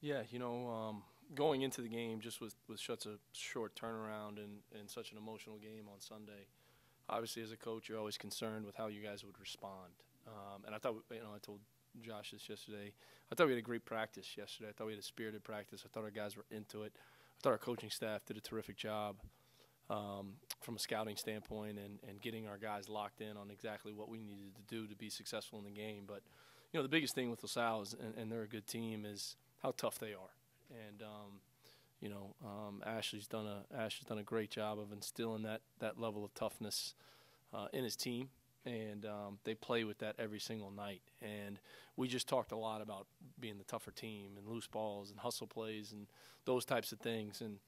Yeah, going into the game just with such a short turnaround and such an emotional game on Sunday, obviously as a coach you're always concerned with how you guys would respond. And I thought, I told Josh this yesterday, I thought we had a great practice yesterday. I thought we had a spirited practice. I thought our guys were into it. I thought our coaching staff did a terrific job from a scouting standpoint and getting our guys locked in on exactly what we needed to do to be successful in the game. But, the biggest thing with LaSalle is, and they're a good team, is how tough they are. And, Ashley's done a great job of instilling that level of toughness in his team. And they play with that every single night. And we just talked a lot about being the tougher team and loose balls and hustle plays and those types of things. And,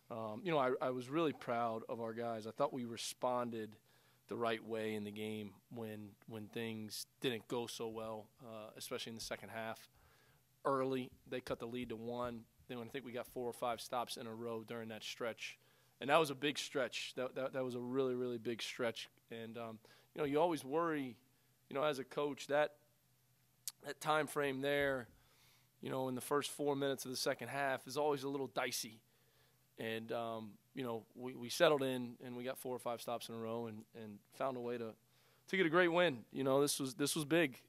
I was really proud of our guys. I thought we responded the right way in the game when things didn't go so well, especially in the second half. Early, they cut the lead to 1. Then I think we got 4 or 5 stops in a row during that stretch. And that was a big stretch. That was a really, really big stretch. And, you always worry, as a coach, that time frame there, in the first 4 minutes of the second half is always a little dicey. And, we settled in and we got 4 or 5 stops in a row and found a way to get a great win. This was big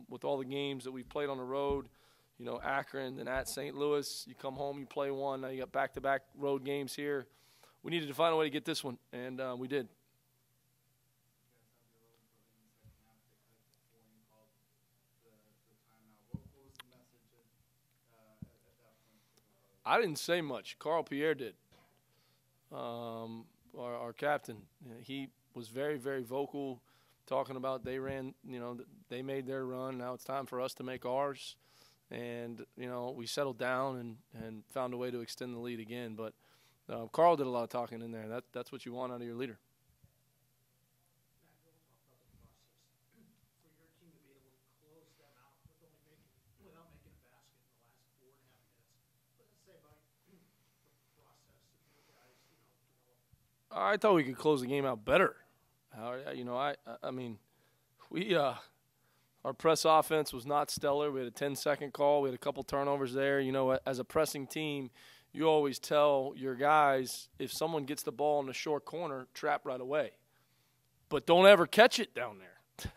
with all the games that we've played on the road. Akron and at St. Louis, you come home, you play one. Now you got back-to-back road games here. We needed to find a way to get this one, and we did. I didn't say much. Carl Pierre did. Our captain, he was very, very vocal, talking about they ran, they made their run. Now it's time for us to make ours. And, we settled down and found a way to extend the lead again. But Carl did a lot of talking in there. That's what you want out of your leader. I thought we could close the game out better. I mean, our press offense was not stellar. We had a 10-second call. We had a couple turnovers there. As a pressing team, you always tell your guys, if someone gets the ball in the short corner, trap right away. But don't ever catch it down there.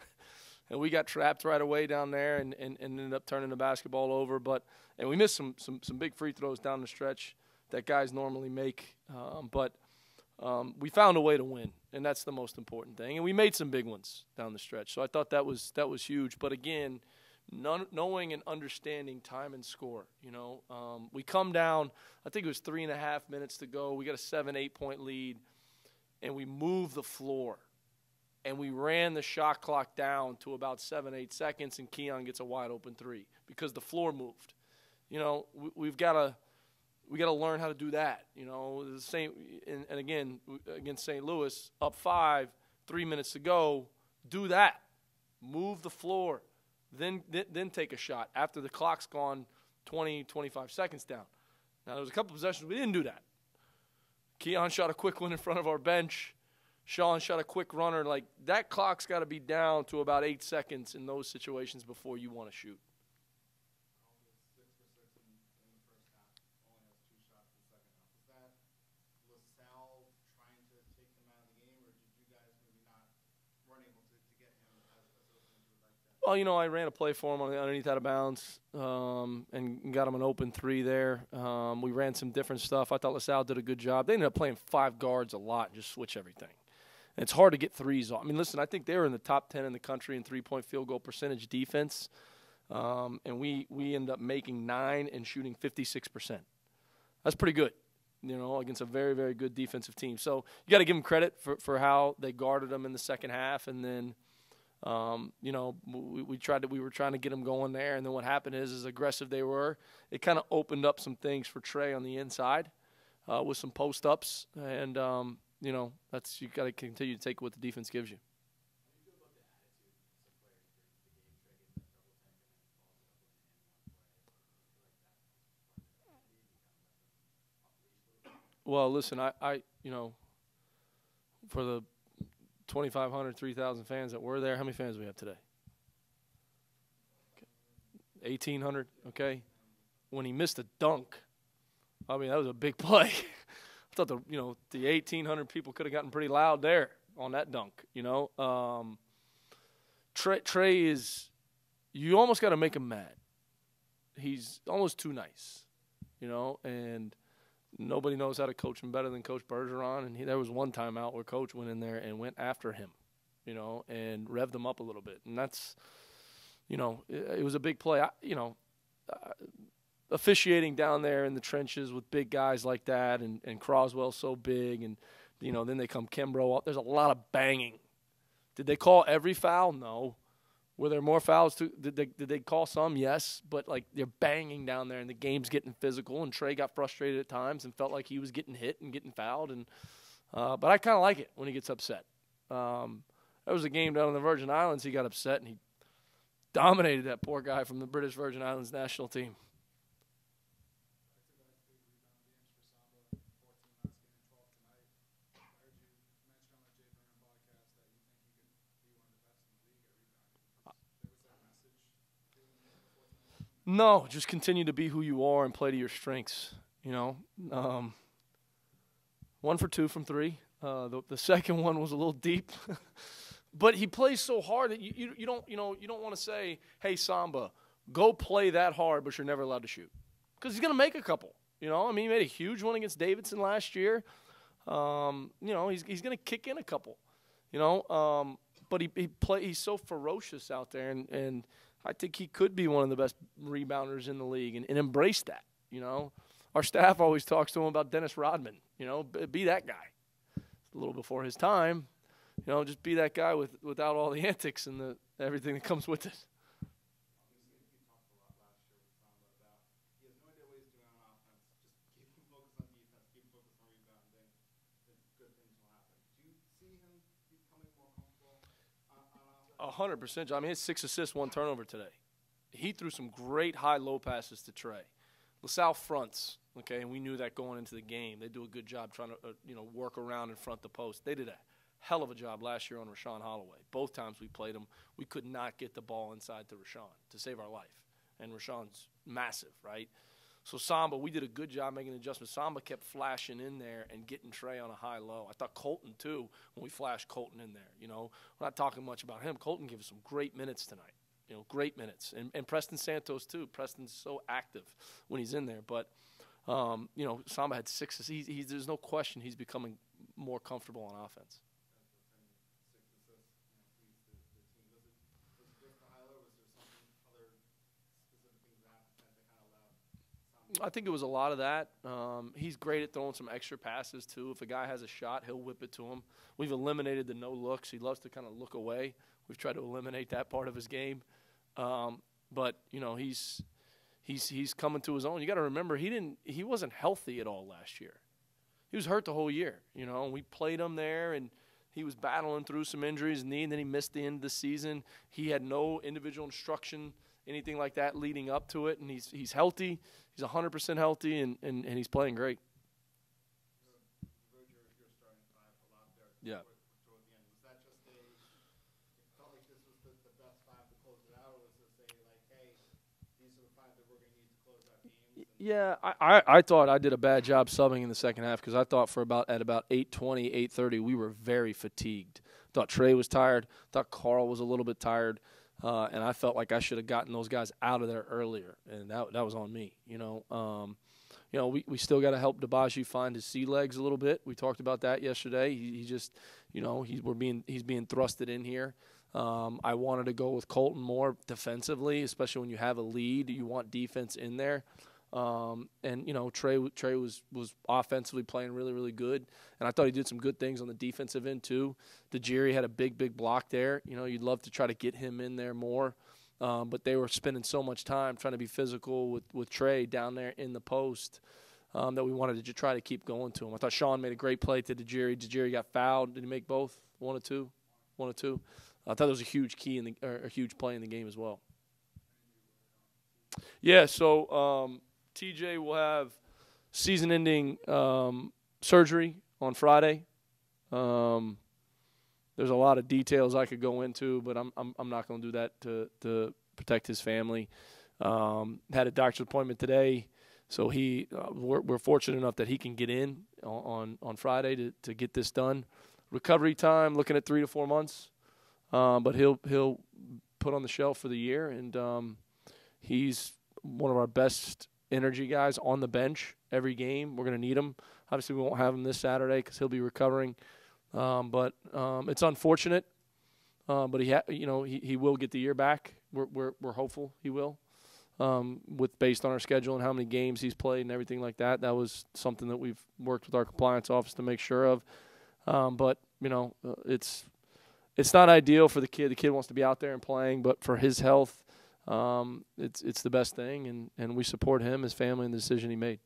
And we got trapped right away down there and ended up turning the basketball over. And we missed some big free throws down the stretch that guys normally make. But we found a way to win, and that's the most important thing. And we made some big ones down the stretch, so I thought that was huge. But again, knowing and understanding time and score. We come down. I think it was 3.5 minutes to go. We got a 7-8 point lead, and we moved the floor, and we ran the shot clock down to about 7-8 seconds, and Keon gets a wide open 3 because the floor moved. We've got to. We got to learn how to do that, The same, and again against St. Louis, up 5, 3 minutes to go. Do that, move the floor, then take a shot after the clock's gone 20, 25 seconds down. Now there was a couple possessions we didn't do that. Keon shot a quick one in front of our bench. Sean shot a quick runner. Like that clock's got to be down to about 8 seconds in those situations before you want to shoot. Well, I ran a play for him underneath out of bounds and got him an open 3 there. We ran some different stuff. I thought LaSalle did a good job. They ended up playing 5 guards a lot and just switch everything. And it's hard to get threes off. I mean, listen, I think they were in the top 10 in the country in three-point field goal percentage defense. And we ended up making 9 and shooting 56%. That's pretty good, against a very, very good defensive team. So you got to give them credit for how they guarded them in the second half. And then we were trying to get them going there, and then what happened is, as aggressive they were, it kind of opened up some things for Trey on the inside with some post-ups, and you got to continue to take what the defense gives you. Well, listen, I for the 2,500, 3,000 fans that were there. How many fans do we have today? 1,800, okay. when he missed a dunk. I mean, that was a big play. I thought the 1,800 people could have gotten pretty loud there on that dunk. Trey is, you almost got to make him mad. He's almost too nice, and nobody knows how to coach him better than Coach Bergeron. And there was one timeout where Coach went in there and went after him, and revved him up a little bit. And that's, it was a big play. Officiating down there in the trenches with big guys like that, and Croswell's so big, and then they come Kimbrough up. There's a lot of banging. Did they call every foul? No. Were there more fouls too? Did they call some? Yes, but they're banging down there, and the game's getting physical. And Trey got frustrated at times and felt like he was getting hit and getting fouled. And but I kind of like it when he gets upset. There was a game down in the Virgin Islands. He got upset and he dominated that poor guy from the British Virgin Islands national team. No, just continue to be who you are and play to your strengths. 1 for 2 from 3. The second one was a little deep, but he plays so hard that you don't want to say, hey, Samba, go play that hard, but you're never allowed to shoot, because he's gonna make a couple. He made a huge one against Davidson last year. He's gonna kick in a couple. But he's so ferocious out there, and I think he could be one of the best rebounders in the league, and embrace that. Our staff always talks to him about Dennis Rodman. Be that guy. It's a little before his time. Just be that guy without all the antics and everything that comes with it. A 100%. I mean, it's 6 assists, 1 turnover today. He threw some great high-low passes to Trey. LaSalle fronts, okay, and we knew that going into the game. They do a good job trying to, work around and front the post. They did a hell of a job last year on Rashawn Holloway. Both times we played him, we could not get the ball inside to Rashawn to save our life. And Rashawn's massive, right? So Samba, we did a good job making adjustments. Samba kept flashing in there and getting Trey on a high-low. I thought Colton, too, when we flashed Colton in there. We're not talking much about him. Colton gave us some great minutes tonight, great minutes. And Preston Santos, too. Preston's so active when he's in there. But, Samba had 6. There's no question he's becoming more comfortable on offense. I think it was a lot of that. He's great at throwing some extra passes, too. If a guy has a shot, he'll whip it to him. We've eliminated the no looks. He loves to kind of look away. We've tried to eliminate that part of his game. But, he's coming to his own. You got to remember, he wasn't healthy at all last year. He was hurt the whole year. We played him there, and he was battling through some injuries, and then he missed the end of the season. He had no individual instruction, anything like that leading up to it, and he's healthy. He's 100% healthy, and he's playing great. Yeah. Was that just felt like this was the best 5 to close it out, or was this hey, these are the 5 that we're going to need to close out games? Yeah, I thought I did a bad job subbing in the second half, because I thought at about 8:20, 8:30, we were very fatigued. Thought Trey was tired. Thought Carl was a little bit tired. And I felt like I should have gotten those guys out of there earlier, and that was on me. We still got to help Dibaji find his sea legs a little bit. We talked about that yesterday. He just, he's being thrusted in here. I wanted to go with Colton more defensively, especially when you have a lead. You want defense in there. Trey was offensively playing really, really good, and I thought he did some good things on the defensive end too. Dejiri had a big block there. You'd love to try to get him in there more, but they were spending so much time trying to be physical with Trey down there in the post that we wanted to try to keep going to him. I thought Sean made a great play to Dejiri. Dejiri got fouled. Did he make both? 1 or 2? 1 or 2. I thought it was a huge a huge play in the game as well. Yeah. So. TJ will have season-ending surgery on Friday. There's a lot of details I could go into, but I'm not going to do that to protect his family. Had a doctor's appointment today, so we're fortunate enough that he can get in on Friday to get this done. Recovery time, looking at 3 to 4 months, but he'll put on the shelf for the year, and he's one of our best energy guys on the bench every game. We're going to need him. Obviously, we won't have him this Saturday because he'll be recovering, but it's unfortunate. But he will get the year back. We're hopeful he will. Based on our schedule and how many games he's played and everything like that. That was something that we've worked with our compliance office to make sure of. But it's not ideal for the kid. The kid wants to be out there and playing, but for his health, it's the best thing, and we support him, his family, and the decision he made.